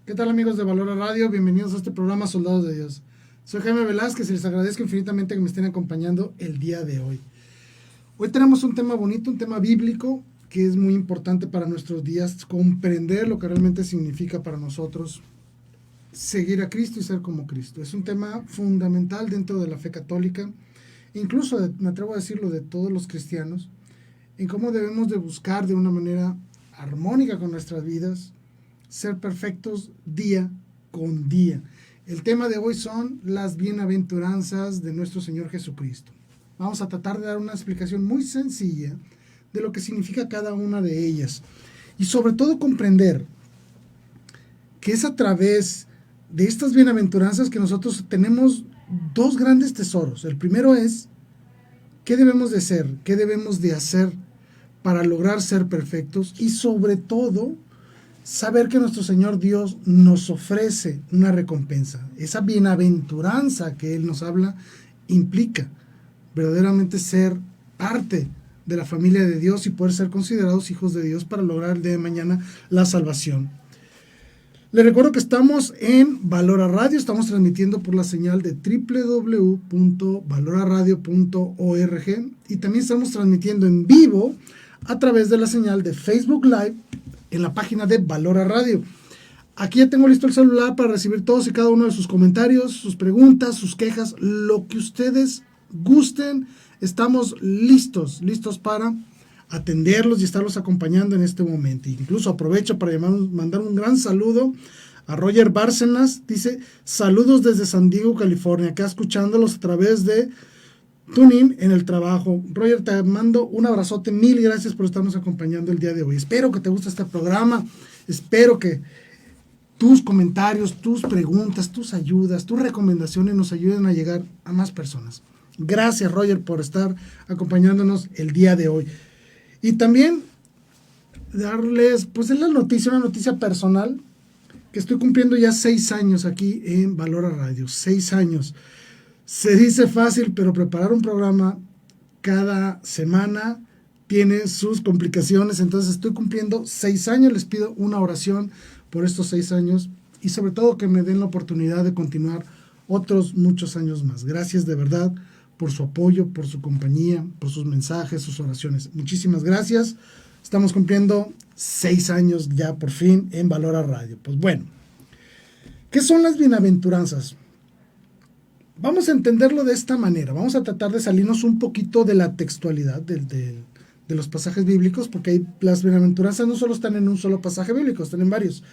¿Qué tal, amigos de Valora Radio? Bienvenidos a este programa Soldados de Dios. Soy Jaime Velázquez y les agradezco infinitamente que me estén acompañando el día de hoy. Hoy tenemos un tema bonito, un tema bíblico que es muy importante para nuestros días, comprender lo que realmente significa para nosotros seguir a Cristo y ser como Cristo. Es un tema fundamental dentro de la fe católica, incluso me atrevo a decirlo de todos los cristianos, en cómo debemos de buscar de una manera armónica con nuestras vidas, ser perfectos día con día. El tema de hoy son las bienaventuranzas de nuestro Señor Jesucristo. Vamos a tratar de dar una explicación muy sencilla de lo que significa cada una de ellas y sobre todo comprender que es a través de estas bienaventuranzas que nosotros tenemos dos grandes tesoros. El primero es qué debemos de ser, qué debemos de hacer para lograr ser perfectos y sobre todo saber que nuestro Señor Dios nos ofrece una recompensa. Esa bienaventuranza que Él nos habla implica verdaderamente ser parte de la familia de Dios y poder ser considerados hijos de Dios para lograr el día de mañana la salvación. Les recuerdo que estamos en Valora Radio, estamos transmitiendo por la señal de www.valoraradio.org y también estamos transmitiendo en vivo a través de la señal de Facebook Live en la página de Valora Radio. Aquí ya tengo listo el celular para recibir todos y cada uno de sus comentarios, sus preguntas, sus quejas, lo que ustedes gusten. Estamos listos para atenderlos y estarlos acompañando en este momento. Incluso aprovecho para mandar un gran saludo a Roger Bárcenas. Dice, saludos desde San Diego, California, acá escuchándolos a través de TuneIn en el trabajo. Roger, te mando un abrazote, mil gracias por estarnos acompañando el día de hoy. Espero que te guste este programa, espero que tus comentarios, tus preguntas, tus ayudas, tus recomendaciones nos ayuden a llegar a más personas. Gracias, Roger, por estar acompañándonos el día de hoy. Y también darles, pues es una noticia personal, que estoy cumpliendo ya 6 años aquí en Valora Radio, 6 años. Se dice fácil, pero preparar un programa cada semana tiene sus complicaciones. Entonces estoy cumpliendo 6 años. Les pido una oración por estos 6 años y sobre todo que me den la oportunidad de continuar otros muchos años más. Gracias de verdad por su apoyo, por su compañía, por sus mensajes, sus oraciones. Muchísimas gracias. Estamos cumpliendo 6 años ya por fin en Valora Radio. Pues bueno, ¿qué son las bienaventuranzas? Vamos a entenderlo de esta manera. Vamos a tratar de salirnos un poquito de la textualidad de los pasajes bíblicos, porque las bienaventuranzas no solo están en un solo pasaje bíblico, están en varios.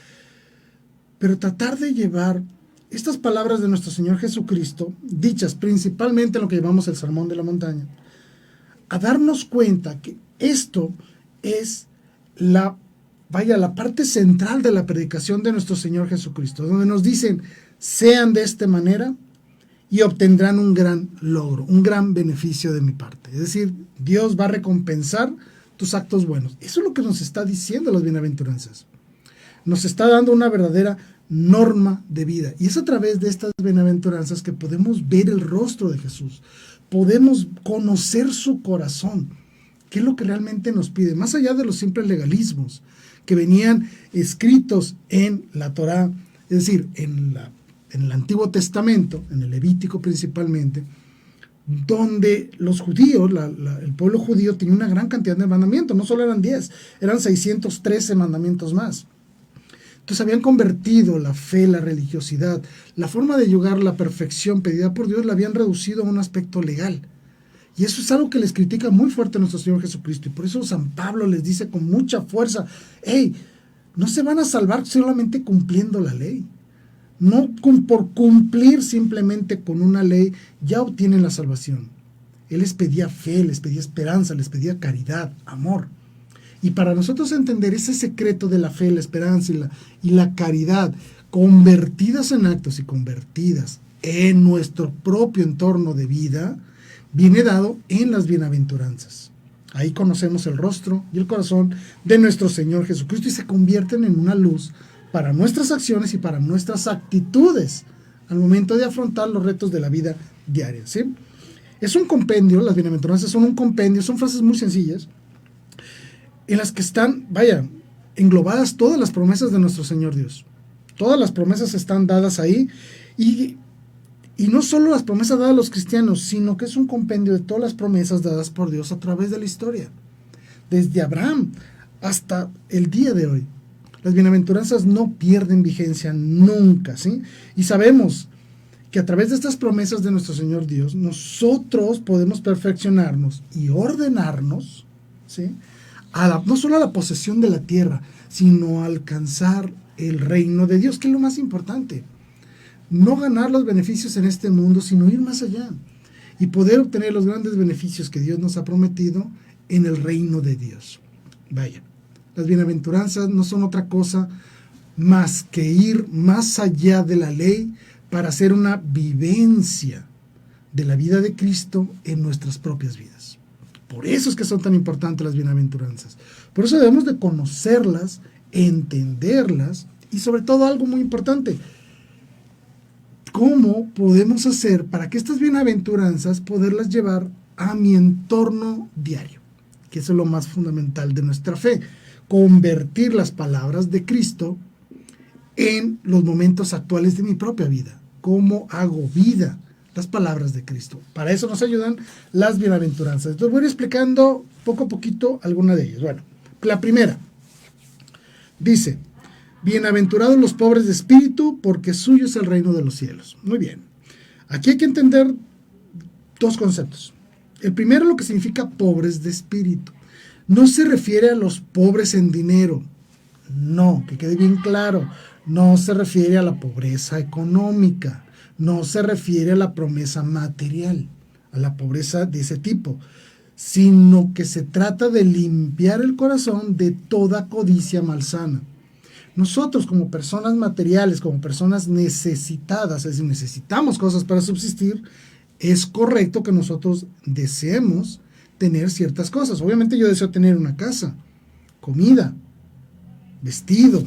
Pero tratar de llevar estas palabras de nuestro Señor Jesucristo, dichas principalmente en lo que llamamos el Sermón de la Montaña, a darnos cuenta que esto es la parte central de la predicación de nuestro Señor Jesucristo, donde nos dicen, sean de esta manera y obtendrán un gran logro, un gran beneficio de mi parte. Es decir, Dios va a recompensar tus actos buenos. Eso es lo que nos está diciendo las bienaventuranzas. Nos está dando una verdadera norma de vida. Y es a través de estas bienaventuranzas que podemos ver el rostro de Jesús. Podemos conocer su corazón. ¿Qué es lo que realmente nos pide? Más allá de los simples legalismos que venían escritos en la Torá, es decir, en el Antiguo Testamento, en el Levítico principalmente, donde los judíos, el pueblo judío tenía una gran cantidad de mandamientos, no solo eran 10, eran 613 mandamientos más. Entonces habían convertido la fe, la religiosidad, la forma de llegar a la perfección pedida por Dios, la habían reducido a un aspecto legal. Y eso es algo que les critica muy fuerte a nuestro Señor Jesucristo. Y por eso San Pablo les dice con mucha fuerza, hey, no se van a salvar solamente cumpliendo la ley. No por cumplir simplemente con una ley ya obtienen la salvación. Él les pedía fe, les pedía esperanza, les pedía caridad, amor. Y para nosotros entender ese secreto de la fe, la esperanza y la caridad, convertidas en actos y convertidas en nuestro propio entorno de vida, viene dado en las bienaventuranzas. Ahí conocemos el rostro y el corazón de nuestro Señor Jesucristo y se convierten en una luz para nuestras acciones y para nuestras actitudes al momento de afrontar los retos de la vida diaria, ¿sí? Es un compendio, las bienaventuranzas son un compendio, son frases muy sencillas, en las que están, englobadas todas las promesas de nuestro Señor Dios. Todas las promesas están dadas ahí. Y no solo las promesas dadas a los cristianos, sino que es un compendio de todas las promesas dadas por Dios a través de la historia. Desde Abraham hasta el día de hoy. Las bienaventuranzas no pierden vigencia nunca, ¿sí? Y sabemos que a través de estas promesas de nuestro Señor Dios, nosotros podemos perfeccionarnos y ordenarnos, ¿sí? No solo a la posesión de la tierra, sino a alcanzar el reino de Dios, que es lo más importante. No ganar los beneficios en este mundo, sino ir más allá y poder obtener los grandes beneficios que Dios nos ha prometido en el reino de Dios. Vaya, las bienaventuranzas no son otra cosa más que ir más allá de la ley para hacer una vivencia de la vida de Cristo en nuestras propias vidas. Por eso es que son tan importantes las bienaventuranzas. Por eso debemos de conocerlas, entenderlas y sobre todo algo muy importante, ¿cómo podemos hacer para que estas bienaventuranzas poderlas llevar a mi entorno diario? Que eso es lo más fundamental de nuestra fe. Convertir las palabras de Cristo en los momentos actuales de mi propia vida. ¿Cómo hago vida las palabras de Cristo? Para eso nos ayudan las bienaventuranzas. Entonces voy a ir explicando poco a poquito alguna de ellas. Bueno, la primera dice: bienaventurados los pobres de espíritu, porque suyo es el reino de los cielos. Muy bien. Aquí hay que entender dos conceptos. El primero, lo que significa pobres de espíritu. No se refiere a los pobres en dinero. No, que quede bien claro. No se refiere a la pobreza económica. No se refiere a la promesa material, a la pobreza de ese tipo, sino que se trata de limpiar el corazón de toda codicia malsana. Nosotros como personas materiales, como personas necesitadas, es decir, necesitamos cosas para subsistir, es correcto que nosotros deseemos tener ciertas cosas. Obviamente yo deseo tener una casa, comida, vestido.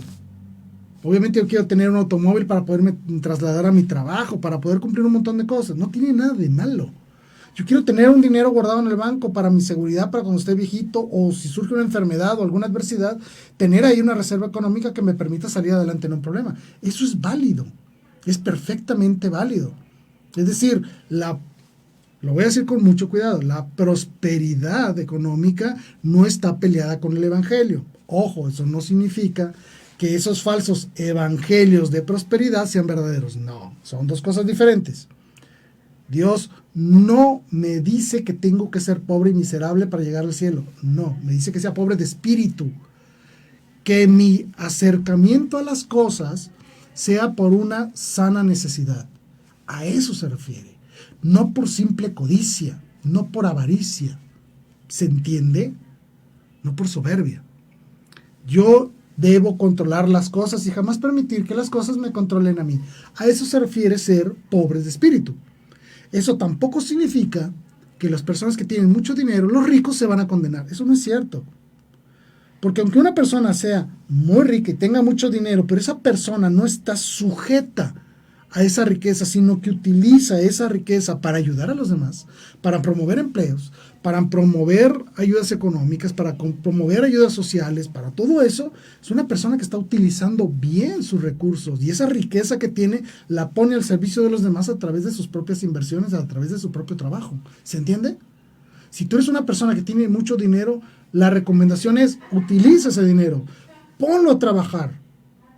Obviamente yo quiero tener un automóvil para poderme trasladar a mi trabajo, para poder cumplir un montón de cosas. No tiene nada de malo. Yo quiero tener un dinero guardado en el banco para mi seguridad, para cuando esté viejito, o si surge una enfermedad o alguna adversidad, tener ahí una reserva económica que me permita salir adelante, no hay problema. Eso es válido, es perfectamente válido. Es decir, lo voy a decir con mucho cuidado, la prosperidad económica no está peleada con el evangelio. Ojo, eso no significa que esos falsos evangelios de prosperidad sean verdaderos. No, son dos cosas diferentes. Dios no me dice que tengo que ser pobre y miserable para llegar al cielo. No, me dice que sea pobre de espíritu. Que mi acercamiento a las cosas sea por una sana necesidad. A eso se refiere. No por simple codicia, no por avaricia. ¿Se entiende? No por soberbia. Yo debo controlar las cosas y jamás permitir que las cosas me controlen a mí. A eso se refiere ser pobres de espíritu. Eso tampoco significa que las personas que tienen mucho dinero, los ricos, se van a condenar. Eso no es cierto. Porque aunque una persona sea muy rica y tenga mucho dinero, pero esa persona no está sujeta a esa riqueza, sino que utiliza esa riqueza para ayudar a los demás, para promover empleos, para promover ayudas económicas, para promover ayudas sociales, para todo eso, es una persona que está utilizando bien sus recursos y esa riqueza que tiene la pone al servicio de los demás a través de sus propias inversiones, a través de su propio trabajo. ¿Se entiende? Si tú eres una persona que tiene mucho dinero, la recomendación es utiliza ese dinero, ponlo a trabajar.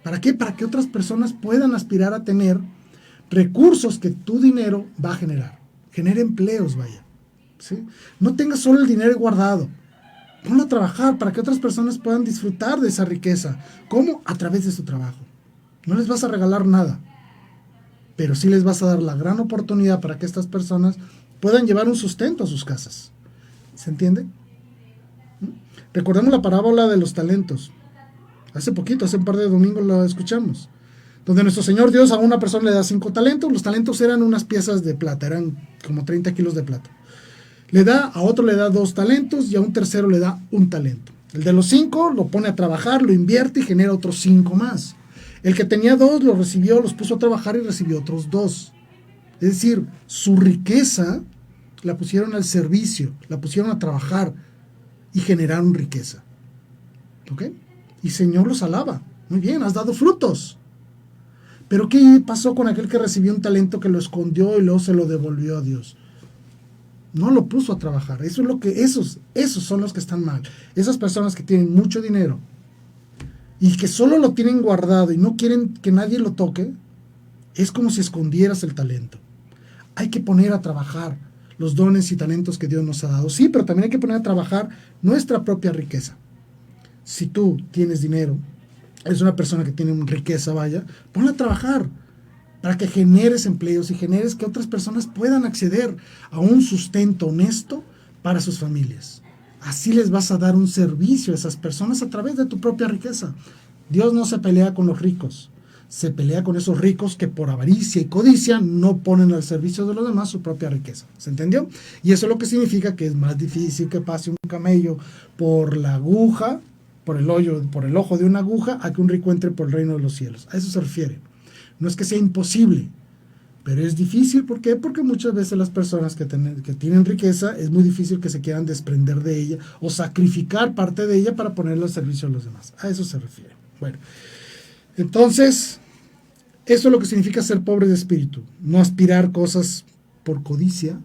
¿Para qué? Para que otras personas puedan aspirar a tener recursos que tu dinero va a generar. Genera empleos, vaya. ¿Sí? No tengas solo el dinero guardado. Ponlo a trabajar para que otras personas puedan disfrutar de esa riqueza. ¿Cómo? A través de su trabajo. No les vas a regalar nada, pero sí les vas a dar la gran oportunidad para que estas personas puedan llevar un sustento a sus casas. ¿Se entiende? Recordemos la parábola de los talentos. Hace un par de domingos la escuchamos, donde nuestro Señor Dios a una persona le da 5 talentos. Los talentos eran unas piezas de plata, eran como 30 kilos de plata. A otro le da 2 talentos y a un tercero le da 1 talento. El de los 5 lo pone a trabajar, lo invierte y genera otros 5 más. El que tenía 2 lo recibió, los puso a trabajar y recibió otros 2. Es decir, su riqueza la pusieron al servicio, la pusieron a trabajar y generaron riqueza. ¿Ok? Y Señor los alaba. Muy bien, has dado frutos. Pero ¿qué pasó con aquel que recibió un talento que lo escondió y luego se lo devolvió a Dios? No lo puso a trabajar. Eso es lo que, esos son los que están mal. Esas personas que tienen mucho dinero y que solo lo tienen guardado y no quieren que nadie lo toque, es como si escondieras el talento. Hay que poner a trabajar los dones y talentos que Dios nos ha dado. Sí, pero también hay que poner a trabajar nuestra propia riqueza. Si tú tienes dinero, eres una persona que tiene riqueza, vaya, ponla a trabajar para que generes empleos y generes que otras personas puedan acceder a un sustento honesto para sus familias. Así les vas a dar un servicio a esas personas a través de tu propia riqueza. Dios no se pelea con los ricos, se pelea con esos ricos que por avaricia y codicia no ponen al servicio de los demás su propia riqueza. ¿Se entendió? Y eso es lo que significa que es más difícil que pase un camello por la aguja, por el hoyo, por el ojo de una aguja, a que un rico entre por el reino de los cielos. A eso se refiere. No es que sea imposible, pero es difícil. ¿Por qué? Porque muchas veces las personas que tienen riqueza es muy difícil que se quieran desprender de ella o sacrificar parte de ella para ponerla al servicio de los demás. A eso se refiere. Bueno, entonces, eso es lo que significa ser pobre de espíritu. No aspirar cosas por codicia,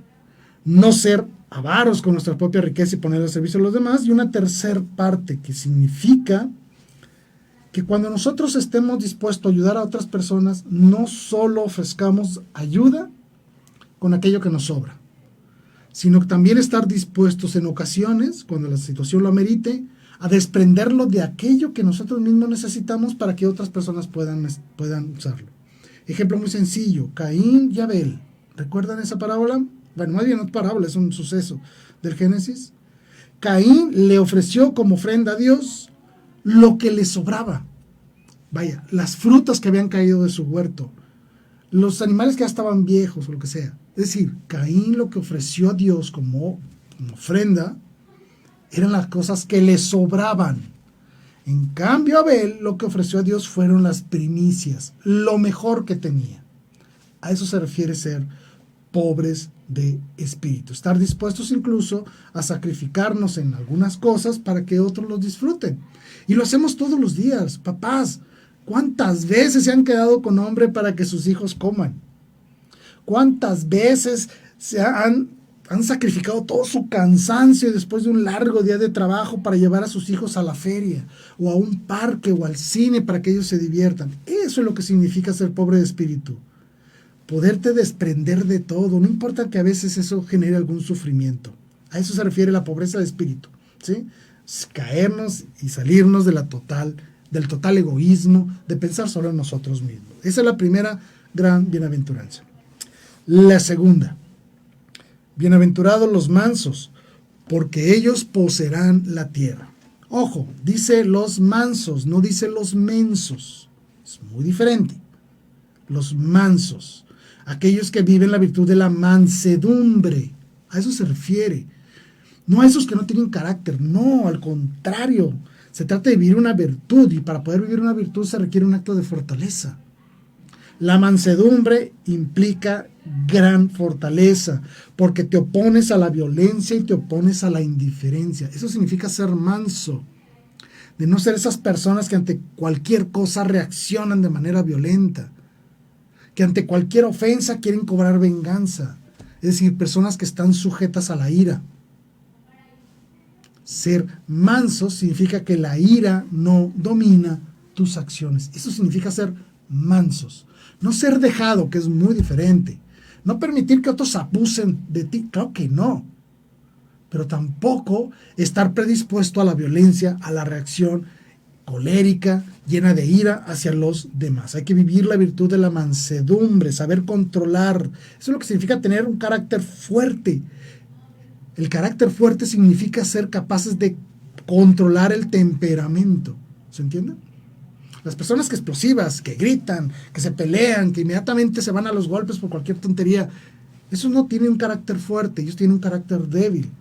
no ser avaros con nuestra propia riqueza y ponerla al servicio de los demás. Y una tercer parte que significa que cuando nosotros estemos dispuestos a ayudar a otras personas, no solo ofrezcamos ayuda con aquello que nos sobra, sino que también estar dispuestos en ocasiones, cuando la situación lo amerite, a desprenderlo de aquello que nosotros mismos necesitamos para que otras personas puedan usarlo. Ejemplo muy sencillo, Caín y Abel. ¿Recuerdan esa parábola? Bueno, más bien no es parábola, es un suceso del Génesis. Caín le ofreció como ofrenda a Dios lo que le sobraba. Vaya, las frutas que habían caído de su huerto, los animales que ya estaban viejos o lo que sea. Es decir, Caín lo que ofreció a Dios como ofrenda eran las cosas que le sobraban. En cambio, Abel lo que ofreció a Dios fueron las primicias, lo mejor que tenía. A eso se refiere ser pobres de espíritu. Estar dispuestos incluso a sacrificarnos en algunas cosas para que otros los disfruten. Y lo hacemos todos los días. Papás, ¿cuántas veces se han quedado con hambre para que sus hijos coman? ¿Cuántas veces han sacrificado todo su cansancio después de un largo día de trabajo para llevar a sus hijos a la feria o a un parque o al cine para que ellos se diviertan? Eso es lo que significa ser pobre de espíritu. Poderte desprender de todo, no importa que a veces eso genere algún sufrimiento. A eso se refiere la pobreza de espíritu, ¿sí? Caernos y salirnos del total egoísmo, de pensar solo en nosotros mismos. Esa es la primera gran bienaventuranza. La segunda, bienaventurados los mansos, porque ellos poseerán la tierra. Ojo, dice los mansos, no dice los mensos. Es muy diferente. Los mansos, aquellos que viven la virtud de la mansedumbre, a eso se refiere. No a esos que no tienen carácter, no, al contrario. Se trata de vivir una virtud, y para poder vivir una virtud se requiere un acto de fortaleza. La mansedumbre implica gran fortaleza, porque te opones a la violencia y te opones a la indiferencia. Eso significa ser manso, de no ser esas personas que ante cualquier cosa reaccionan de manera violenta, que ante cualquier ofensa quieren cobrar venganza. Es decir, personas que están sujetas a la ira. Ser manso significa que la ira no domina tus acciones. Eso significa ser mansos. No ser dejado, que es muy diferente. No permitir que otros abusen de ti, claro que no. Pero tampoco estar predispuesto a la violencia, a la reacción colérica, llena de ira hacia los demás. Hay que vivir la virtud de la mansedumbre, saber controlar. Eso es lo que significa tener un carácter fuerte. El carácter fuerte significa ser capaces de controlar el temperamento. ¿Se entiende? Las personas que explosivas, que gritan, que se pelean, que inmediatamente se van a los golpes por cualquier tontería, esos no tienen un carácter fuerte, ellos tienen un carácter débil,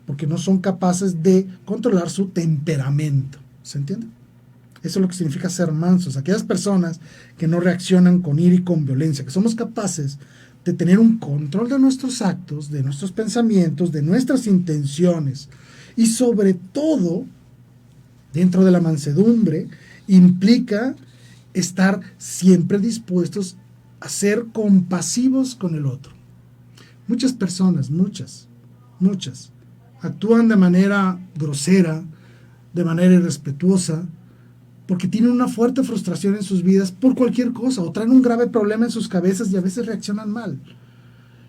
porque no son capaces de controlar su temperamento. ¿Se entiende? Eso es lo que significa ser mansos. Aquellas personas que no reaccionan con ira y con violencia, que somos capaces de tener un control de nuestros actos, de nuestros pensamientos, de nuestras intenciones, y sobre todo, dentro de la mansedumbre, implica estar siempre dispuestos a ser compasivos con el otro. Muchas personas, muchas, actúan de manera grosera, de manera irrespetuosa, porque tienen una fuerte frustración en sus vidas por cualquier cosa, o traen un grave problema en sus cabezas y a veces reaccionan mal.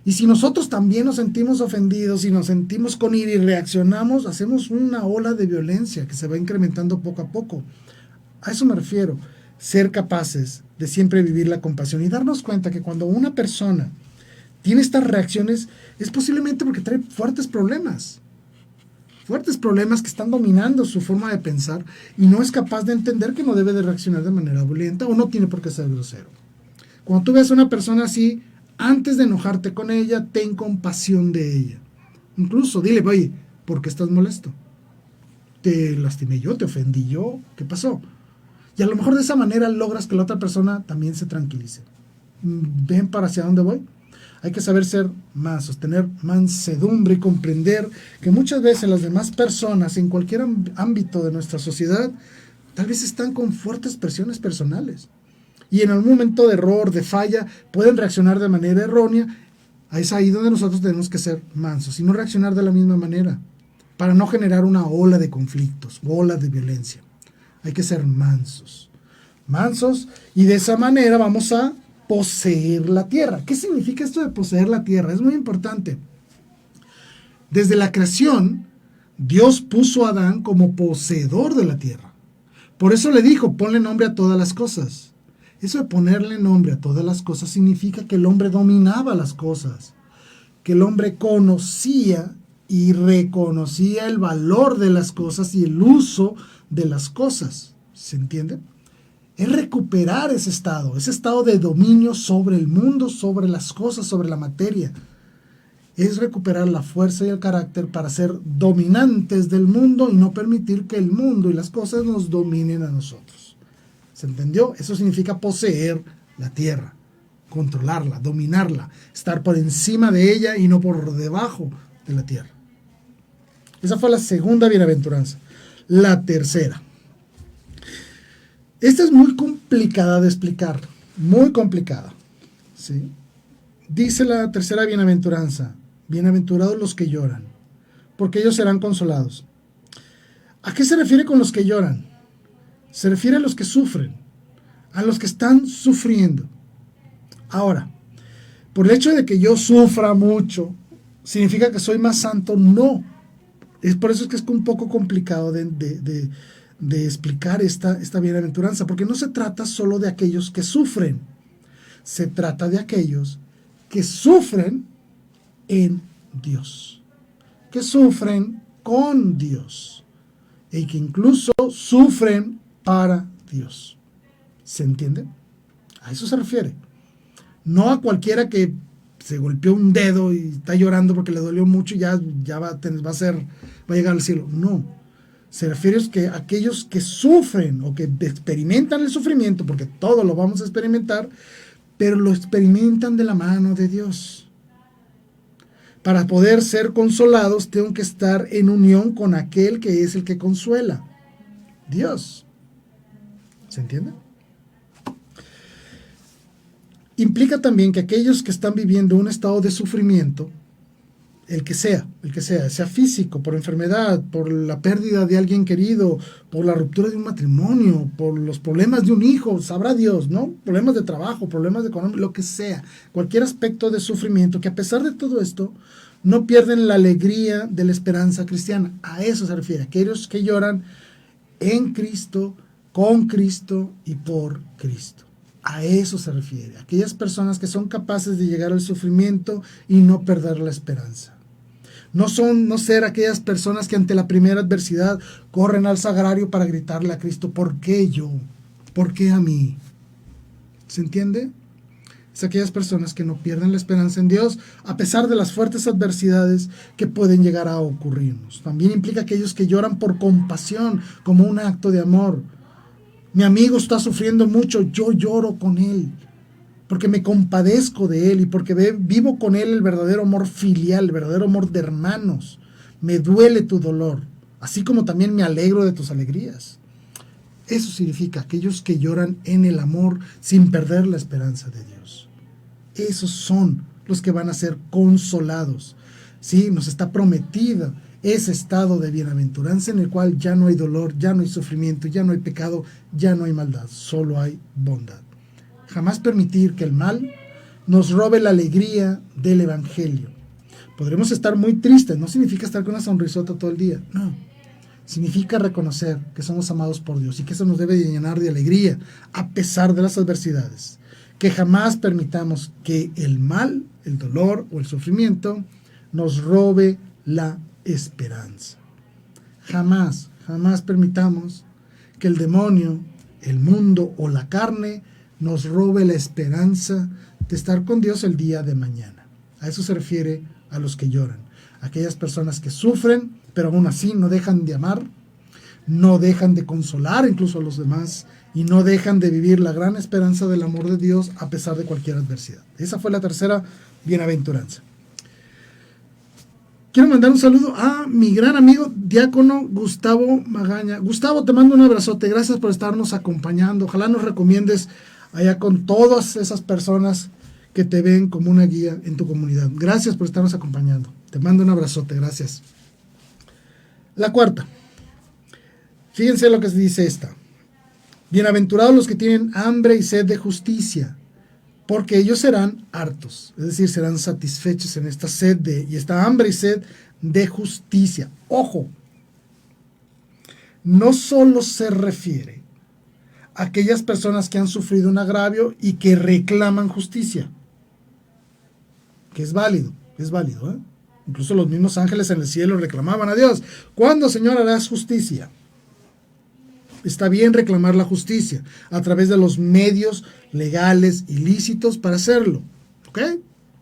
Y si nosotros también nos sentimos ofendidos y nos sentimos con ira y reaccionamos, hacemos una ola de violencia que se va incrementando poco a poco. A eso me refiero, ser capaces de siempre vivir la compasión y darnos cuenta que cuando una persona tiene estas reacciones es posiblemente porque trae fuertes problemas que están dominando su forma de pensar y no es capaz de entender que no debe de reaccionar de manera violenta o no tiene por qué ser grosero. Cuando tú ves a una persona así, antes de enojarte con ella, ten compasión de ella. Incluso dile, oye, ¿por qué estás molesto? ¿Te lastimé yo? ¿Te ofendí yo? ¿Qué pasó? Y a lo mejor de esa manera logras que la otra persona también se tranquilice. ¿Ven para hacia dónde voy? Hay que saber ser mansos, tener mansedumbre y comprender que muchas veces las demás personas en cualquier ámbito de nuestra sociedad tal vez están con fuertes presiones personales. Y en algún momento de error, de falla, pueden reaccionar de manera errónea. Es ahí donde nosotros tenemos que ser mansos y no reaccionar de la misma manera para no generar una ola de conflictos, ola de violencia. Hay que ser mansos, y de esa manera vamos a poseer la tierra. ¿Qué significa esto de poseer la tierra? Es muy importante. Desde la creación, Dios puso a Adán como poseedor de la tierra. Por eso le dijo, ponle nombre a todas las cosas. Eso de ponerle nombre a todas las cosas significa que el hombre dominaba las cosas, que el hombre conocía y reconocía el valor de las cosas y el uso de las cosas. ¿Se entiende? Es recuperar ese estado de dominio sobre el mundo, sobre las cosas, sobre la materia. Es recuperar la fuerza y el carácter para ser dominantes del mundo y no permitir que el mundo y las cosas nos dominen a nosotros. ¿Se entendió? Eso significa poseer la tierra, controlarla, dominarla, estar por encima de ella y no por debajo de la tierra. Esa fue la segunda bienaventuranza. La tercera. Esta es muy complicada de explicar, muy complicada, ¿sí? Dice la tercera bienaventuranza, bienaventurados los que lloran, porque ellos serán consolados. ¿A qué se refiere con los que lloran? Se refiere a los que sufren, a los que están sufriendo. Ahora, por el hecho de que yo sufra mucho, ¿significa que soy más santo? No. Es por eso es que es un poco complicado de explicar esta bienaventuranza, porque no se trata solo de aquellos que sufren, se trata de aquellos que sufren en Dios, que sufren con Dios y que incluso sufren para Dios. ¿Se entiende? A eso se refiere. No a cualquiera que se golpeó un dedo y está llorando porque le dolió mucho y ya va a llegar al cielo. No. Se refiere a que aquellos que sufren o que experimentan el sufrimiento, porque todos lo vamos a experimentar, pero lo experimentan de la mano de Dios. Para poder ser consolados, tengo que estar en unión con aquel que es el que consuela, Dios. ¿Se entiende? Implica también que aquellos que están viviendo un estado de sufrimiento, el que sea físico, por enfermedad, por la pérdida de alguien querido, por la ruptura de un matrimonio, por los problemas de un hijo, sabrá Dios, ¿no? Problemas de trabajo, problemas de economía, lo que sea, cualquier aspecto de sufrimiento, que a pesar de todo esto, no pierden la alegría de la esperanza cristiana. A eso se refiere, aquellos que lloran en Cristo, con Cristo y por Cristo. A eso se refiere, aquellas personas que son capaces de llegar al sufrimiento y no perder la esperanza. No ser aquellas personas que ante la primera adversidad corren al sagrario para gritarle a Cristo, ¿por qué yo? ¿Por qué a mí? ¿Se entiende? Es aquellas personas que no pierden la esperanza en Dios a pesar de las fuertes adversidades que pueden llegar a ocurrirnos. También implica aquellos que lloran por compasión, como un acto de amor. Mi amigo está sufriendo mucho, yo lloro con él, porque me compadezco de él y porque vivo con él el verdadero amor filial, el verdadero amor de hermanos. Me duele tu dolor, así como también me alegro de tus alegrías. Eso significa aquellos que lloran en el amor sin perder la esperanza de Dios. Esos son los que van a ser consolados. Sí, nos está prometido ese estado de bienaventuranza en el cual ya no hay dolor, ya no hay sufrimiento, ya no hay pecado, ya no hay maldad, solo hay bondad. Jamás permitir que el mal nos robe la alegría del Evangelio. Podremos estar muy tristes, no significa estar con una sonrisota todo el día, no. Significa reconocer que somos amados por Dios y que eso nos debe llenar de alegría a pesar de las adversidades. Que jamás permitamos que el mal, el dolor o el sufrimiento nos robe la esperanza. Jamás, jamás permitamos que el demonio, el mundo o la carne nos robe la esperanza de estar con Dios el día de mañana. A eso se refiere a los que lloran. Aquellas personas que sufren, pero aún así no dejan de amar, no dejan de consolar incluso a los demás y no dejan de vivir la gran esperanza del amor de Dios a pesar de cualquier adversidad. Esa fue la tercera bienaventuranza. Quiero mandar un saludo a mi gran amigo diácono Gustavo Magaña. Gustavo, te mando un abrazote. Gracias por estarnos acompañando. Ojalá nos recomiendes allá con todas esas personas que te ven como una guía en tu comunidad. Gracias por estarnos acompañando. Te mando un abrazote. Gracias. La cuarta. Fíjense lo que se dice esta. Bienaventurados los que tienen hambre y sed de justicia, porque ellos serán hartos, es decir, serán satisfechos en esta sed y esta hambre y sed de justicia. Ojo, no solo se refiere a aquellas personas que han sufrido un agravio y que reclaman justicia, que es válido, ¿eh? Incluso los mismos ángeles en el cielo reclamaban a Dios: ¿cuándo, Señor, harás justicia? Está bien reclamar la justicia a través de los medios legales y lícitos para hacerlo. ¿Ok?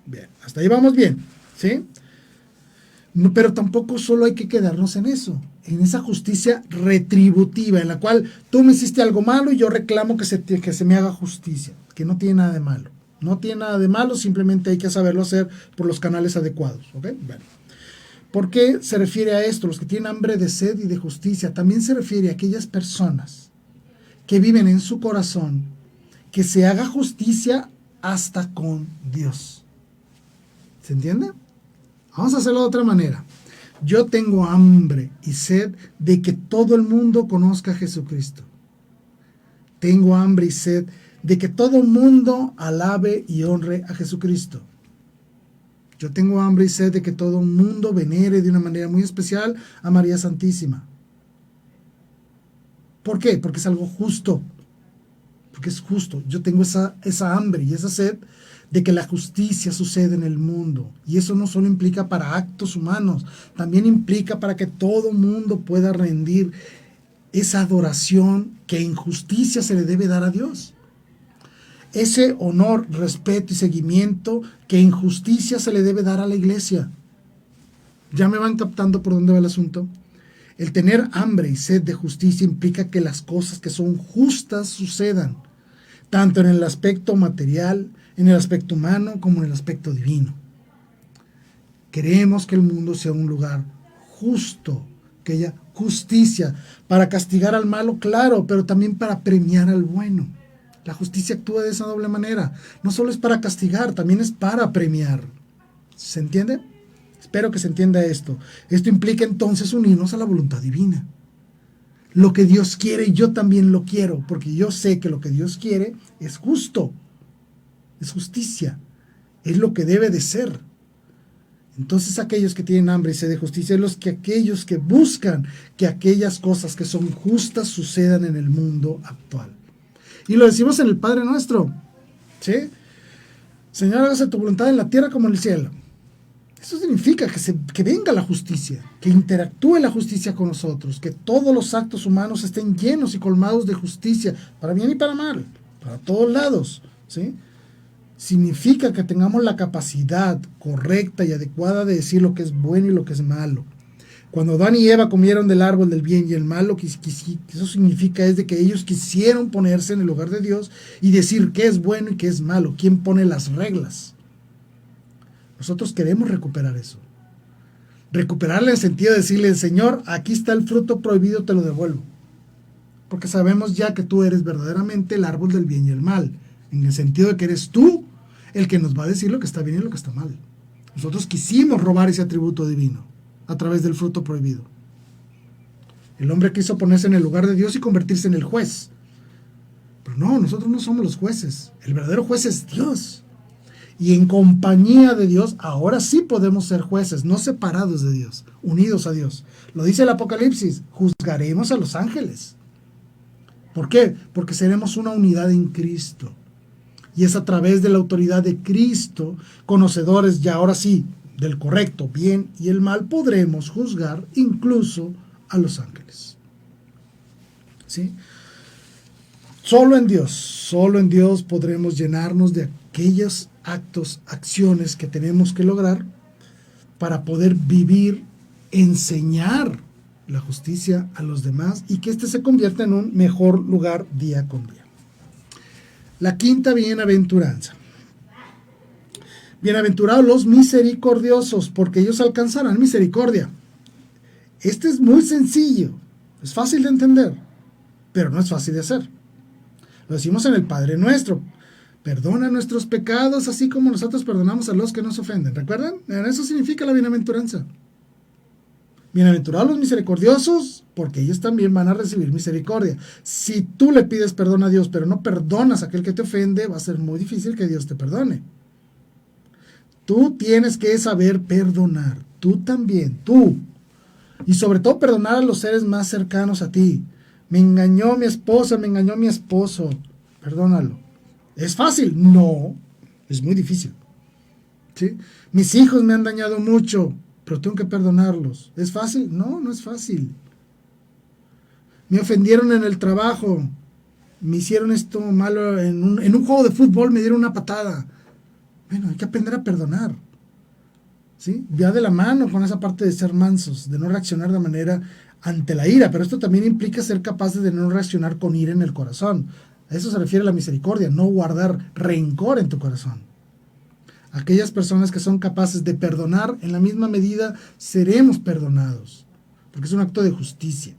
Bien, hasta ahí vamos bien. ¿Sí? No, pero tampoco solo hay que quedarnos en eso, en esa justicia retributiva, en la cual tú me hiciste algo malo y yo reclamo que se me haga justicia, que no tiene nada de malo. No tiene nada de malo, simplemente hay que saberlo hacer por los canales adecuados. ¿Ok? Bueno. ¿Por qué se refiere a esto? Los que tienen hambre de sed y de justicia. También se refiere a aquellas personas que viven en su corazón que se haga justicia hasta con Dios. ¿Se entiende? Vamos a hacerlo de otra manera. Yo tengo hambre y sed de que todo el mundo conozca a Jesucristo. Tengo hambre y sed de que todo el mundo alabe y honre a Jesucristo. Yo tengo hambre y sed de que todo el mundo venere de una manera muy especial a María Santísima. ¿Por qué? Porque es algo justo. Porque es justo. Yo tengo esa hambre y esa sed de que la justicia suceda en el mundo. Y eso no solo implica para actos humanos, también implica para que todo el mundo pueda rendir esa adoración que en justicia se le debe dar a Dios. Ese honor, respeto y seguimiento que en justicia se le debe dar a la iglesia. ¿Ya me van captando por dónde va el asunto? El tener hambre y sed de justicia implica que las cosas que son justas sucedan, tanto en el aspecto material, en el aspecto humano, como en el aspecto divino. Queremos que el mundo sea un lugar justo, que haya justicia, para castigar al malo, claro, pero también para premiar al bueno. La justicia actúa de esa doble manera. No solo es para castigar, también es para premiar. ¿Se entiende? Espero que se entienda esto. Esto implica entonces unirnos a la voluntad divina. Lo que Dios quiere, yo también lo quiero, porque yo sé que lo que Dios quiere es justo. Es justicia. Es lo que debe de ser. Entonces aquellos que tienen hambre y sed de justicia, aquellos que buscan que aquellas cosas que son justas sucedan en el mundo actual. Y lo decimos en el Padre Nuestro, ¿sí? Señor, hágase tu voluntad en la tierra como en el cielo. Eso significa que venga la justicia, que interactúe la justicia con nosotros, que todos los actos humanos estén llenos y colmados de justicia, para bien y para mal, para todos lados, ¿sí? Significa que tengamos la capacidad correcta y adecuada de decir lo que es bueno y lo que es malo. Cuando Adán y Eva comieron del árbol del bien y el mal, lo que eso significa es de que ellos quisieron ponerse en el lugar de Dios y decir qué es bueno y qué es malo, quién pone las reglas. Nosotros queremos recuperar eso. Recuperarle en el sentido de decirle: Señor, aquí está el fruto prohibido, te lo devuelvo. porque sabemos ya que tú eres verdaderamente el árbol del bien y el mal, en el sentido de que eres tú el que nos va a decir lo que está bien y lo que está mal. Nosotros quisimos robar ese atributo divino a través del fruto prohibido. El hombre quiso ponerse en el lugar de Dios y convertirse en el juez. Pero no, nosotros no somos los jueces. El verdadero juez es Dios. Y en compañía de Dios, ahora sí podemos ser jueces, no separados de Dios, unidos a Dios. Lo dice el Apocalipsis, juzgaremos a los ángeles. ¿Por qué? Porque seremos una unidad en Cristo. Y es a través de la autoridad de Cristo, conocedores ya ahora sí del correcto, bien y el mal, podremos juzgar incluso a los ángeles. ¿Sí? Solo en Dios podremos llenarnos de aquellos actos, acciones que tenemos que lograr para poder vivir, enseñar la justicia a los demás y que éste se convierta en un mejor lugar día con día. La quinta bienaventuranza. Bienaventurados los misericordiosos, porque ellos alcanzarán misericordia. Este es muy sencillo, es fácil de entender, pero no es fácil de hacer. Lo decimos en el Padre Nuestro. Perdona nuestros pecados, así como nosotros perdonamos a los que nos ofenden. ¿Recuerdan? Eso significa la bienaventuranza. Bienaventurados los misericordiosos, porque ellos también van a recibir misericordia. Si tú le pides perdón a Dios, pero no perdonas a aquel que te ofende, va a ser muy difícil que Dios te perdone. Tú tienes que saber perdonar. Tú también, tú. Y sobre todo perdonar a los seres más cercanos a ti. Me engañó mi esposa, me engañó mi esposo. Perdónalo. ¿Es fácil? No, es muy difícil. ¿Sí? Mis hijos me han dañado mucho, pero tengo que perdonarlos. ¿Es fácil? No, no es fácil. Me ofendieron en el trabajo. Me hicieron esto malo en un juego de fútbol, me dieron una patada. Bueno, hay que aprender a perdonar. ¿Sí? Ya de la mano con esa parte de ser mansos, de no reaccionar de manera ante la ira, pero esto también implica ser capaces de no reaccionar con ira en el corazón. A eso se refiere la misericordia, no guardar rencor en tu corazón. Aquellas personas que son capaces de perdonar, en la misma medida seremos perdonados, porque es un acto de justicia.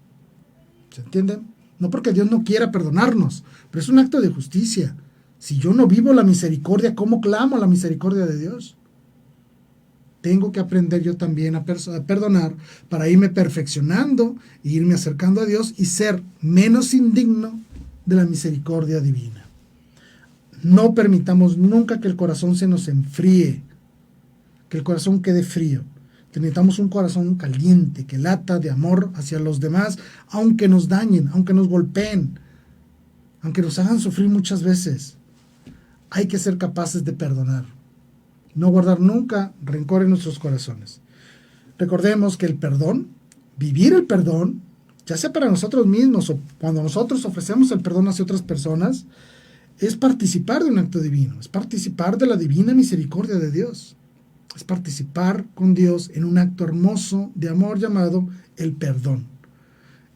¿Se entienden? No porque Dios no quiera perdonarnos, pero es un acto de justicia. Si yo no vivo la misericordia, ¿cómo clamo la misericordia de Dios? Tengo que aprender yo también a perdonar para irme perfeccionando e irme acercando a Dios y ser menos indigno de la misericordia divina. No permitamos nunca que el corazón se nos enfríe, que el corazón quede frío. Que necesitamos un corazón caliente, que lata de amor hacia los demás, aunque nos dañen, aunque nos golpeen, aunque nos hagan sufrir muchas veces. Hay que ser capaces de perdonar. No guardar nunca rencor en nuestros corazones. Recordemos que el perdón, vivir el perdón, ya sea para nosotros mismos o cuando nosotros ofrecemos el perdón hacia otras personas, es participar de un acto divino, es participar de la divina misericordia de Dios, es participar con Dios en un acto hermoso de amor llamado el perdón.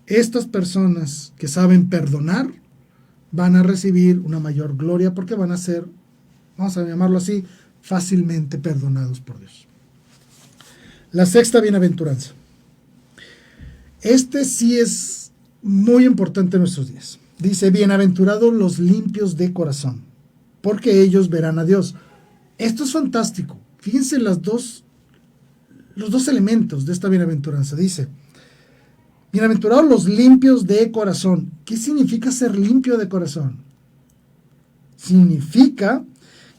Estas personas que saben perdonar van a recibir una mayor gloria porque van a ser, vamos a llamarlo así, fácilmente perdonados por Dios. La sexta bienaventuranza. Este sí es muy importante en nuestros días. Dice, bienaventurados los limpios de corazón, porque ellos verán a Dios. Esto es fantástico. Fíjense los dos elementos de esta bienaventuranza. Dice, bienaventurados los limpios de corazón. ¿Qué significa ser limpio de corazón? Significa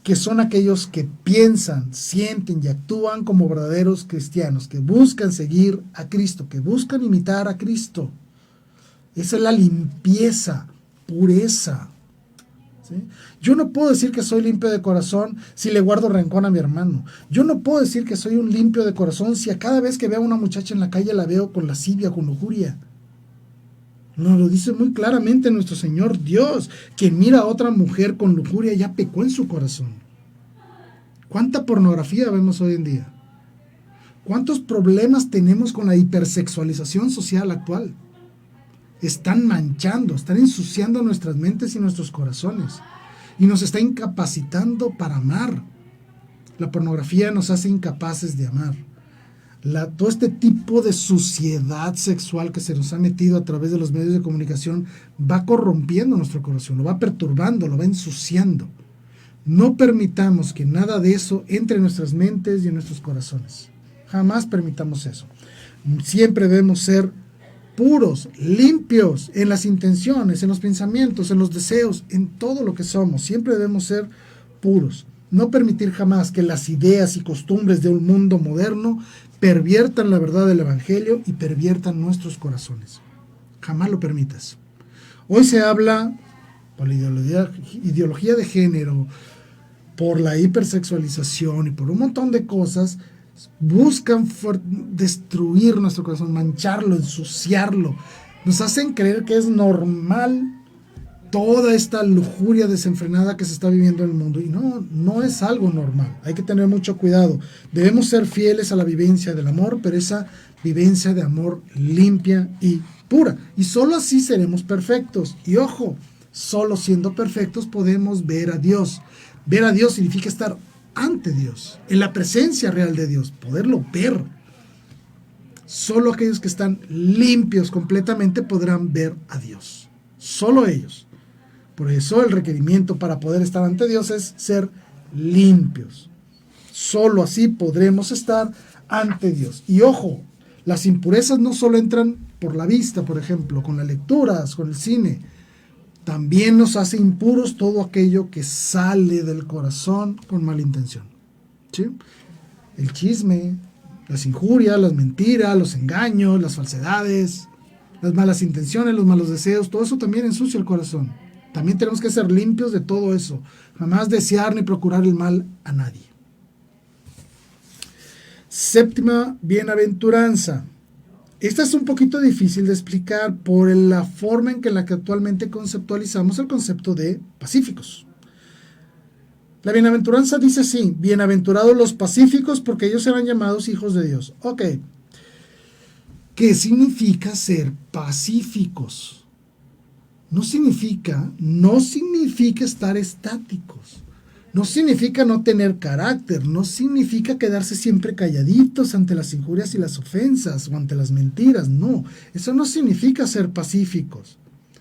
que son aquellos que piensan, sienten y actúan como verdaderos cristianos, que buscan seguir a Cristo, que buscan imitar a Cristo. Esa es la limpieza, pureza. ¿Sí? Yo no puedo decir que soy limpio de corazón si le guardo rencor a mi hermano. Yo no puedo decir que soy un limpio de corazón si a cada vez que veo a una muchacha en la calle la veo con lascivia, con lujuria. Nos lo dice muy claramente nuestro Señor Dios. Quien mira a otra mujer con lujuria ya pecó en su corazón. ¿Cuánta pornografía vemos hoy en día? ¿Cuántos problemas tenemos con la hipersexualización social actual? Están manchando, están ensuciando nuestras mentes y nuestros corazones. Y nos está incapacitando para amar. La pornografía nos hace incapaces de amar. todo este tipo de suciedad sexual que se nos ha metido a través de los medios de comunicación va corrompiendo nuestro corazón, lo va perturbando, lo va ensuciando. No permitamos que nada de eso entre en nuestras mentes y en nuestros corazones. Jamás permitamos eso. Siempre debemos ser puros, limpios en las intenciones, en los pensamientos, en los deseos, en todo lo que somos. Siempre debemos ser puros. No permitir jamás que las ideas y costumbres de un mundo moderno perviertan la verdad del Evangelio y perviertan nuestros corazones. Jamás lo permitas. Hoy se habla por la ideología de género, por la hipersexualización y por un montón de cosas, buscan destruir nuestro corazón, mancharlo, ensuciarlo. Nos hacen creer que es normal toda esta lujuria desenfrenada que se está viviendo en el mundo. Y no, no es algo normal. Hay que tener mucho cuidado. Debemos ser fieles a la vivencia del amor, pero esa vivencia de amor limpia y pura. Y solo así seremos perfectos. Y ojo, solo siendo perfectos podemos ver a Dios. Ver a Dios significa estar ante Dios, en la presencia real de Dios, poderlo ver. Solo aquellos que están limpios completamente podrán ver a Dios. Solo ellos. Por eso el requerimiento para poder estar ante Dios es ser limpios. Solo así podremos estar ante Dios. Y ojo, las impurezas no solo entran por la vista, por ejemplo, con las lecturas, con el cine. También nos hace impuros todo aquello que sale del corazón con mala intención. ¿Sí? El chisme, las injurias, las mentiras, los engaños, las falsedades, las malas intenciones, los malos deseos, todo eso también ensucia el corazón. También tenemos que ser limpios de todo eso. Jamás desear ni procurar el mal a nadie. Séptima bienaventuranza. Esta es un poquito difícil de explicar por la forma en la que actualmente conceptualizamos el concepto de pacíficos. La bienaventuranza dice así: bienaventurados los pacíficos porque ellos serán llamados hijos de Dios. Ok. ¿Qué significa ser pacíficos? No significa estar estáticos. No significa no tener carácter, no significa quedarse siempre calladitos ante las injurias y las ofensas o ante las mentiras, no. Eso no significa ser pacíficos.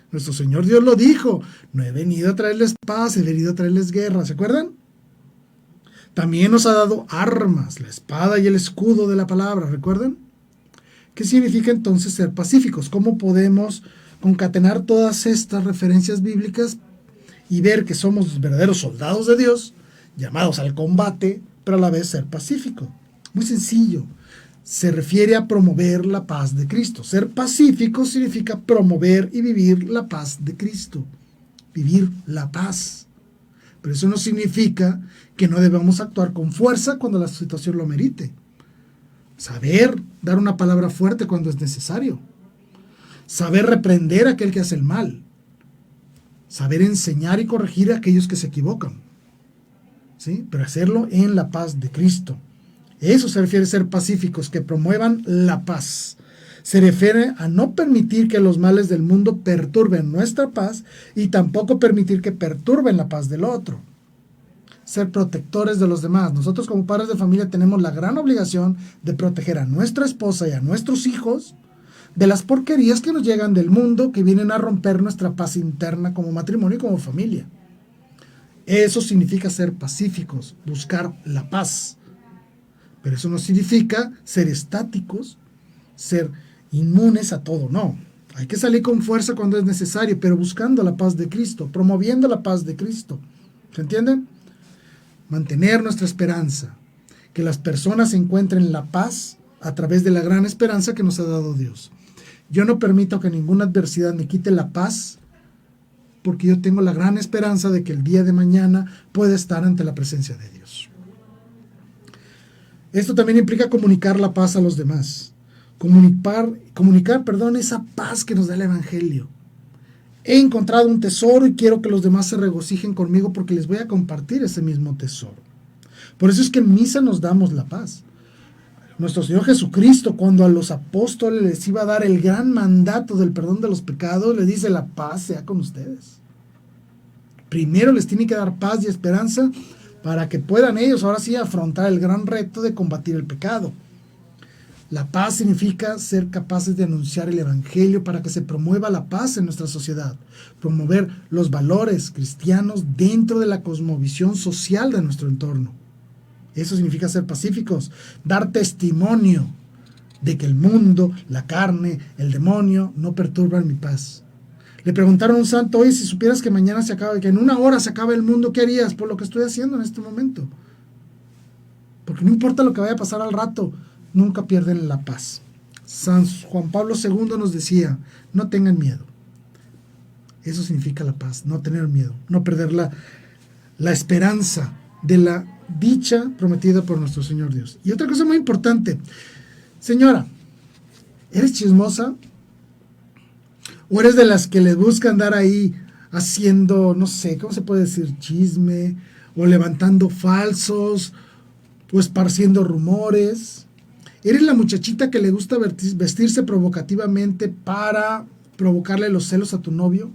Nuestro Señor Dios lo dijo: no he venido a traerles paz, he venido a traerles guerra. ¿Se acuerdan? También nos ha dado armas, la espada y el escudo de la palabra, ¿recuerdan? ¿Qué significa entonces ser pacíficos? ¿Cómo podemos concatenar todas estas referencias bíblicas y ver que somos verdaderos soldados de Dios, llamados al combate, pero a la vez ser pacífico? Muy sencillo. Se refiere a promover la paz de Cristo. Ser pacífico significa promover y vivir la paz de Cristo. Vivir la paz. Pero eso no significa que no debamos actuar con fuerza cuando la situación lo merite. Saber dar una palabra fuerte cuando es necesario. Saber reprender a aquel que hace el mal. Saber enseñar y corregir a aquellos que se equivocan. ¿Sí? Pero hacerlo en la paz de Cristo. Eso se refiere a ser pacíficos, que promuevan la paz. Se refiere a no permitir que los males del mundo perturben nuestra paz y tampoco permitir que perturben la paz del otro. Ser protectores de los demás. Nosotros como padres de familia tenemos la gran obligación de proteger a nuestra esposa y a nuestros hijos de las porquerías que nos llegan del mundo, que vienen a romper nuestra paz interna como matrimonio y como familia. Eso significa ser pacíficos, buscar la paz. Pero eso no significa ser estáticos, ser inmunes a todo, no. Hay que salir con fuerza cuando es necesario, pero buscando la paz de Cristo, promoviendo la paz de Cristo. ¿Se entiende? Mantener nuestra esperanza, que las personas encuentren la paz a través de la gran esperanza que nos ha dado Dios. Yo no permito que ninguna adversidad me quite la paz, porque yo tengo la gran esperanza de que el día de mañana pueda estar ante la presencia de Dios. Esto también implica comunicar la paz a los demás. Comunicar, esa paz que nos da el Evangelio. He encontrado un tesoro y quiero que los demás se regocijen conmigo porque les voy a compartir ese mismo tesoro. Por eso es que en misa nos damos la paz. Nuestro Señor Jesucristo, cuando a los apóstoles les iba a dar el gran mandato del perdón de los pecados, les dice: la paz sea con ustedes. Primero les tiene que dar paz y esperanza para que puedan ellos ahora sí afrontar el gran reto de combatir el pecado. La paz significa ser capaces de anunciar el Evangelio para que se promueva la paz en nuestra sociedad, promover los valores cristianos dentro de la cosmovisión social de nuestro entorno. Eso significa ser pacíficos, dar testimonio de que el mundo, la carne, el demonio no perturban mi paz. Le preguntaron a un santo: oye, si supieras que mañana se acaba, que en 1 hora se acaba el mundo, ¿qué harías? Por lo que estoy haciendo en este momento. Porque no importa lo que vaya a pasar al rato, nunca pierden la paz. San Juan Pablo II nos decía: no tengan miedo. Eso significa la paz, no tener miedo, no perder la esperanza de la dicha prometida por nuestro Señor Dios. Y otra cosa muy importante, señora, ¿eres chismosa? ¿O eres de las que le busca andar ahí haciendo, no sé, ¿cómo se puede decir? Chisme, o levantando falsos, o esparciendo rumores. ¿Eres la muchachita que le gusta vestirse provocativamente para provocarle los celos a tu novio?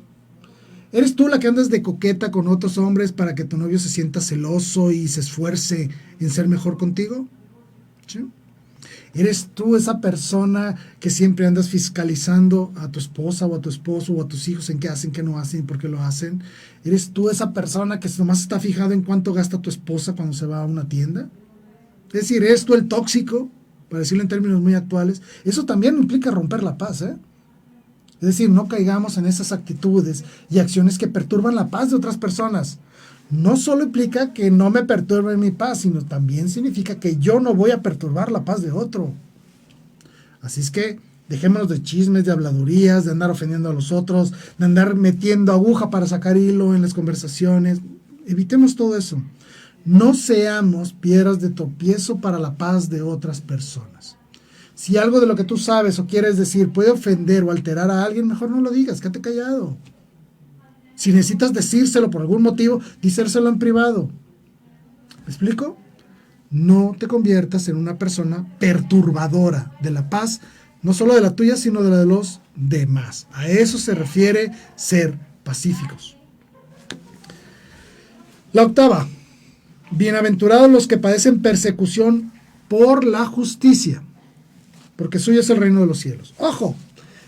¿Eres tú la que andas de coqueta con otros hombres para que tu novio se sienta celoso y se esfuerce en ser mejor contigo? ¿Sí? ¿Eres tú esa persona que siempre andas fiscalizando a tu esposa o a tu esposo o a tus hijos en qué hacen, qué no hacen y por qué lo hacen? ¿Eres tú esa persona que nomás está fijado en cuánto gasta tu esposa cuando se va a una tienda? Es decir, ¿eres tú el tóxico? Para decirlo en términos muy actuales. Eso también implica romper la paz, ¿eh? Es decir, no caigamos en esas actitudes y acciones que perturban la paz de otras personas. No solo implica que no me perturbe mi paz, sino también significa que yo no voy a perturbar la paz de otro. Así es que dejémonos de chismes, de habladurías, de andar ofendiendo a los otros, de andar metiendo aguja para sacar hilo en las conversaciones. Evitemos todo eso. No seamos piedras de tropiezo para la paz de otras personas. Si algo de lo que tú sabes o quieres decir puede ofender o alterar a alguien, mejor no lo digas, quédate callado. Si necesitas decírselo por algún motivo, díselo en privado. ¿Me explico? No te conviertas en una persona perturbadora de la paz, no solo de la tuya, sino de la de los demás. A eso se refiere ser pacíficos. La octava: bienaventurados los que padecen persecución por la justicia, porque suyo es el reino de los cielos. ¡Ojo!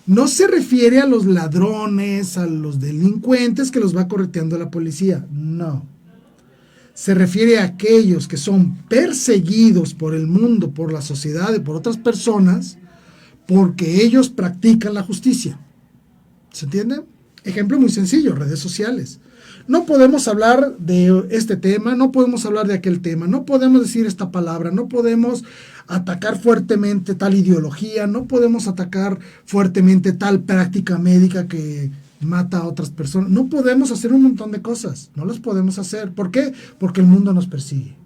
No se refiere a los ladrones, a los delincuentes que los va correteando la policía. No. Se refiere a aquellos que son perseguidos por el mundo, por la sociedad y por otras personas, porque ellos practican la justicia. ¿Se entiende? Ejemplo muy sencillo: redes sociales. No podemos hablar de este tema, no podemos hablar de aquel tema, no podemos decir esta palabra, no podemos atacar fuertemente tal ideología, no podemos atacar fuertemente tal práctica médica que mata a otras personas. No podemos hacer un montón de cosas, no las podemos hacer. ¿Por qué? Porque el mundo nos persigue.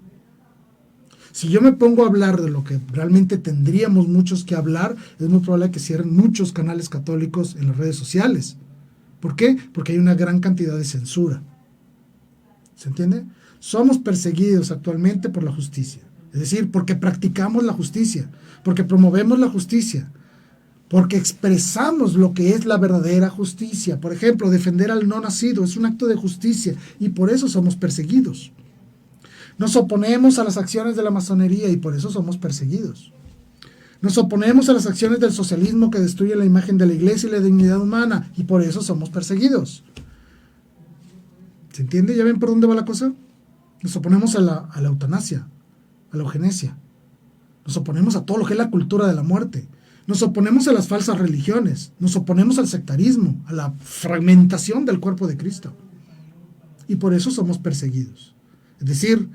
Si yo me pongo a hablar de lo que realmente tendríamos muchos que hablar, es muy probable que cierren muchos canales católicos en las redes sociales. ¿Por qué? Porque hay una gran cantidad de censura. ¿Se entiende? Somos perseguidos actualmente por la justicia. Es decir, porque practicamos la justicia, porque promovemos la justicia, porque expresamos lo que es la verdadera justicia. Por ejemplo, defender al no nacido es un acto de justicia y por eso somos perseguidos. Nos oponemos a las acciones de la masonería y por eso somos perseguidos. Nos oponemos a las acciones del socialismo que destruye la imagen de la iglesia y la dignidad humana y por eso somos perseguidos. ¿Se entiende? ¿Ya ven por dónde va la cosa? Nos oponemos a la eutanasia, a la eugenesia. Nos oponemos a todo lo que es la cultura de la muerte. Nos oponemos a las falsas religiones. Nos oponemos al sectarismo, a la fragmentación del cuerpo de Cristo. Y por eso somos perseguidos. Es decir,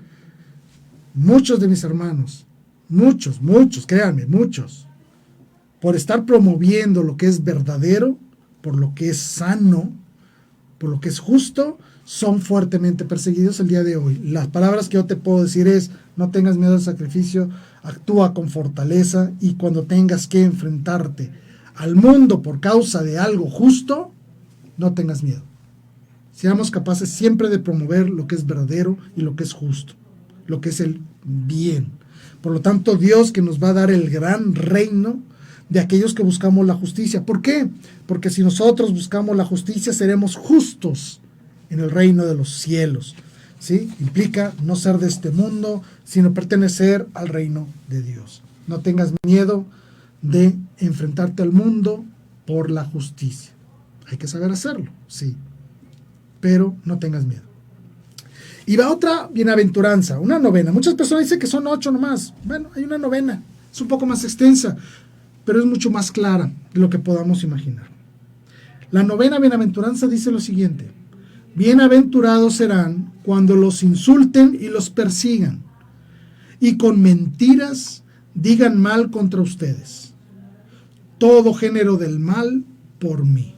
muchos de mis hermanos, muchos, créanme, muchos, por estar promoviendo lo que es verdadero, por lo que es sano, por lo que es justo, son fuertemente perseguidos el día de hoy. Las palabras que yo te puedo decir es: no tengas miedo al sacrificio, actúa con fortaleza y cuando tengas que enfrentarte al mundo por causa de algo justo, no tengas miedo. Seamos capaces siempre de promover lo que es verdadero y lo que es justo, lo que es el bien. Por lo tanto, Dios que nos va a dar el gran reino de aquellos que buscamos la justicia. ¿Por qué? Porque si nosotros buscamos la justicia, seremos justos en el reino de los cielos. ¿Sí? Implica no ser de este mundo, sino pertenecer al reino de Dios. No tengas miedo de enfrentarte al mundo por la justicia. Hay que saber hacerlo, sí, pero no tengas miedo. Y va otra bienaventuranza, una novena. Muchas personas dicen que son 8 nomás. Bueno, hay una novena, es un poco más extensa, pero es mucho más clara de lo que podamos imaginar. La novena bienaventuranza dice lo siguiente: bienaventurados serán cuando los insulten y los persigan, y con mentiras digan mal contra ustedes. Todo género del mal por mí.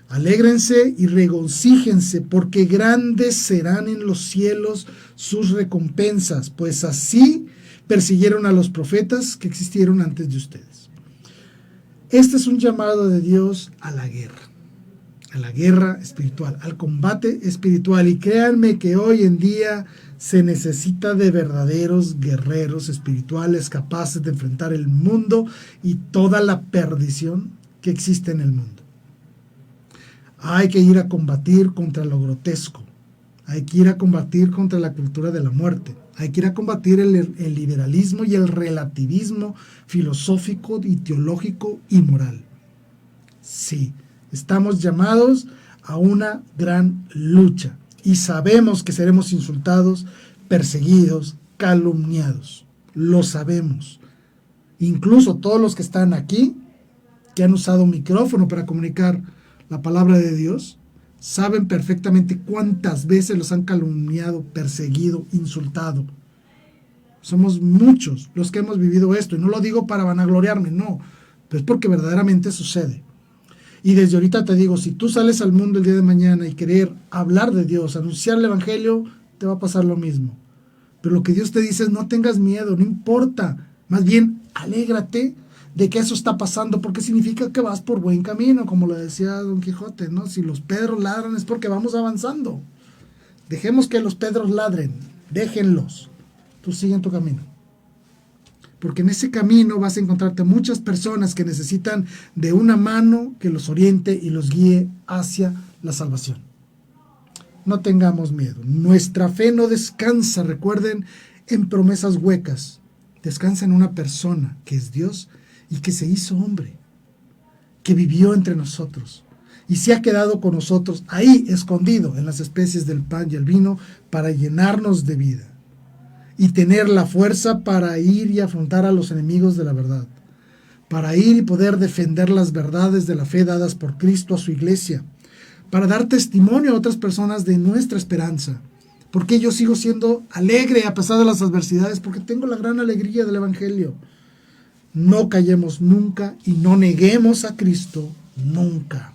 Alégrense y regocíjense, porque grandes serán en los cielos sus recompensas, pues así persiguieron a los profetas que existieron antes de ustedes. Este es un llamado de Dios a la guerra espiritual, al combate espiritual. Y créanme que hoy en día se necesita de verdaderos guerreros espirituales capaces de enfrentar el mundo y toda la perdición que existe en el mundo. Hay que ir a combatir contra lo grotesco. Hay que ir a combatir contra la cultura de la muerte. Hay que ir a combatir el liberalismo y el relativismo filosófico y teológico y moral. Sí, estamos llamados a una gran lucha y sabemos que seremos insultados, perseguidos, calumniados. Lo sabemos. Incluso todos los que están aquí, que han usado un micrófono para comunicar la palabra de Dios, saben perfectamente cuántas veces los han calumniado, perseguido, insultado. Somos muchos los que hemos vivido esto, y no lo digo para vanagloriarme, no, pero es porque verdaderamente sucede. Y desde ahorita te digo, si tú sales al mundo el día de mañana y querer hablar de Dios, anunciar el evangelio, te va a pasar lo mismo. Pero lo que Dios te dice es: no tengas miedo, no importa, más bien alégrate de que eso está pasando, porque significa que vas por buen camino, como lo decía Don Quijote, ¿no? Si los Pedros ladran es porque vamos avanzando. Dejemos que los Pedros ladren, déjenlos, tú sigue en tu camino. Porque en ese camino vas a encontrarte muchas personas que necesitan de una mano que los oriente y los guíe hacia la salvación. No tengamos miedo. Nuestra fe no descansa, recuerden, en promesas huecas. Descansa en una persona que es Dios y que se hizo hombre, que vivió entre nosotros y se ha quedado con nosotros ahí escondido en las especies del pan y el vino para llenarnos de vida y tener la fuerza para ir y afrontar a los enemigos de la verdad, para ir y poder defender las verdades de la fe dadas por Cristo a su iglesia, para dar testimonio a otras personas de nuestra esperanza. Porque yo sigo siendo alegre a pesar de las adversidades, porque tengo la gran alegría del evangelio. No callemos nunca y no neguemos a Cristo nunca.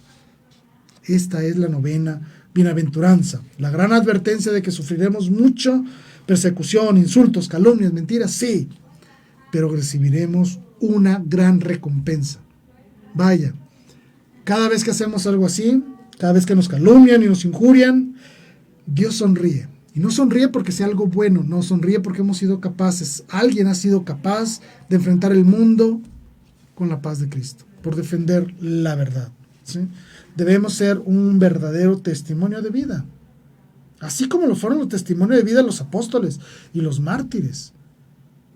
Esta es la novena bienaventuranza, la gran advertencia de que sufriremos mucho, persecución, insultos, calumnias, mentiras, sí, pero recibiremos una gran recompensa. Vaya, cada vez que hacemos algo así, cada vez que nos calumnian y nos injurian, Dios sonríe. Y no sonríe porque sea algo bueno, no, sonríe porque hemos sido capaces, alguien ha sido capaz de enfrentar el mundo con la paz de Cristo, por defender la verdad, ¿sí? Debemos ser un verdadero testimonio de vida, así como lo fueron los testimonios de vida de los apóstoles y los mártires.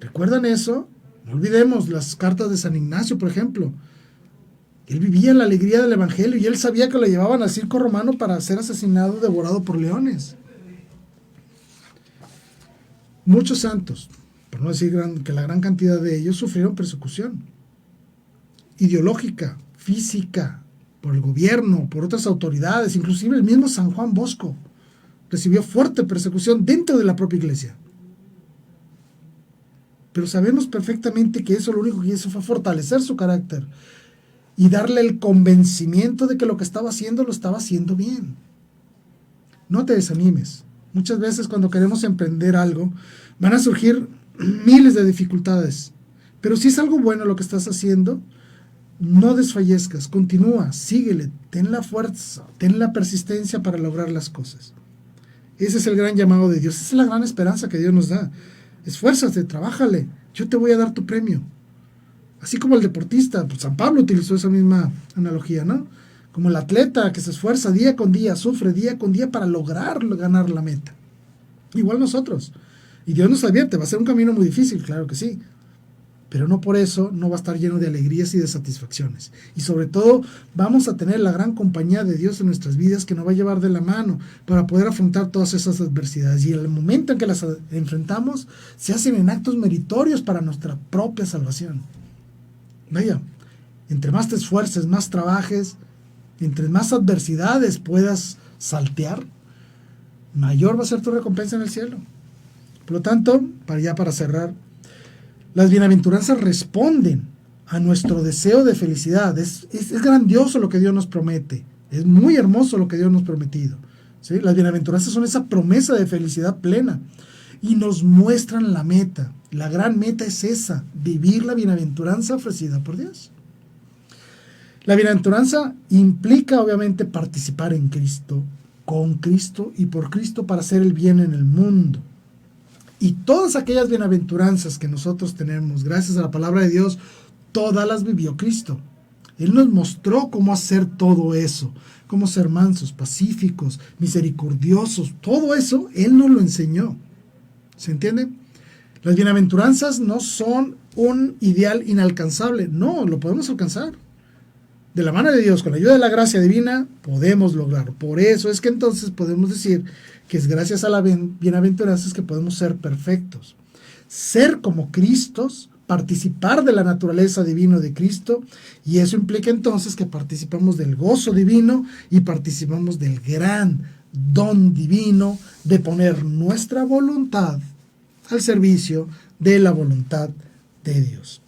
¿Recuerdan eso? No olvidemos las cartas de San Ignacio, por ejemplo. Él vivía la alegría del evangelio y él sabía que lo llevaban al circo romano para ser asesinado, devorado por leones. Muchos santos, por no decir que la gran cantidad de ellos, sufrieron persecución ideológica, física, por el gobierno, por otras autoridades, inclusive el mismo San Juan Bosco recibió fuerte persecución dentro de la propia iglesia. Pero sabemos perfectamente que eso lo único que hizo fue fortalecer su carácter y darle el convencimiento de que lo que estaba haciendo lo estaba haciendo bien. No te desanimes. Muchas veces cuando queremos emprender algo, van a surgir miles de dificultades. Pero si es algo bueno lo que estás haciendo, no desfallezcas, continúa, síguele, ten la fuerza, ten la persistencia para lograr las cosas. Ese es el gran llamado de Dios, esa es la gran esperanza que Dios nos da. Esfuérzate, trabájale, yo te voy a dar tu premio. Así como el deportista, pues San Pablo utilizó esa misma analogía, ¿no? Como el atleta que se esfuerza día con día, sufre día con día para lograr ganar la meta. Igual nosotros. Y Dios nos advierte, va a ser un camino muy difícil, claro que sí. pero no por eso no va a estar lleno de alegrías y de satisfacciones. Y sobre todo vamos a tener la gran compañía de Dios en nuestras vidas que nos va a llevar de la mano para poder afrontar todas esas adversidades. Y en el momento en que las enfrentamos, se hacen en actos meritorios para nuestra propia salvación. Vaya, entre más te esfuerces, más trabajes, entre más adversidades puedas saltear, mayor va a ser tu recompensa en el cielo. Por lo tanto, para cerrar, las bienaventuranzas responden a nuestro deseo de felicidad. Es grandioso lo que Dios nos promete. Es muy hermoso lo que Dios nos ha prometido. ¿Sí? Las bienaventuranzas son esa promesa de felicidad plena y nos muestran la meta. La gran meta es esa, vivir la bienaventuranza ofrecida por Dios. La bienaventuranza implica obviamente participar en Cristo, con Cristo y por Cristo para hacer el bien en el mundo. Y todas aquellas bienaventuranzas que nosotros tenemos, gracias a la palabra de Dios, todas las vivió Cristo. Él nos mostró cómo hacer todo eso, cómo ser mansos, pacíficos, misericordiosos, todo eso Él nos lo enseñó. ¿Se entiende? Las bienaventuranzas no son un ideal inalcanzable, no, lo podemos alcanzar. De la mano de Dios, con la ayuda de la gracia divina, podemos lograrlo. Por eso es que entonces podemos decir que es gracias a la bienaventuranza que podemos ser perfectos. Ser como Cristos, participar de la naturaleza divina de Cristo, y eso implica entonces que participamos del gozo divino y participamos del gran don divino de poner nuestra voluntad al servicio de la voluntad de Dios.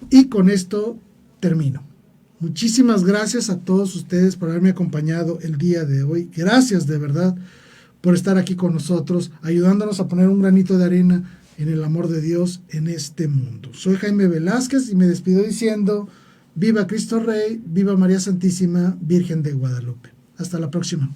Y con esto termino. Muchísimas gracias a todos ustedes por haberme acompañado el día de hoy. Gracias de verdad por estar aquí con nosotros, ayudándonos a poner un granito de arena en el amor de Dios en este mundo. Soy Jaime Velázquez y me despido diciendo: viva Cristo Rey, viva María Santísima, Virgen de Guadalupe. Hasta la próxima.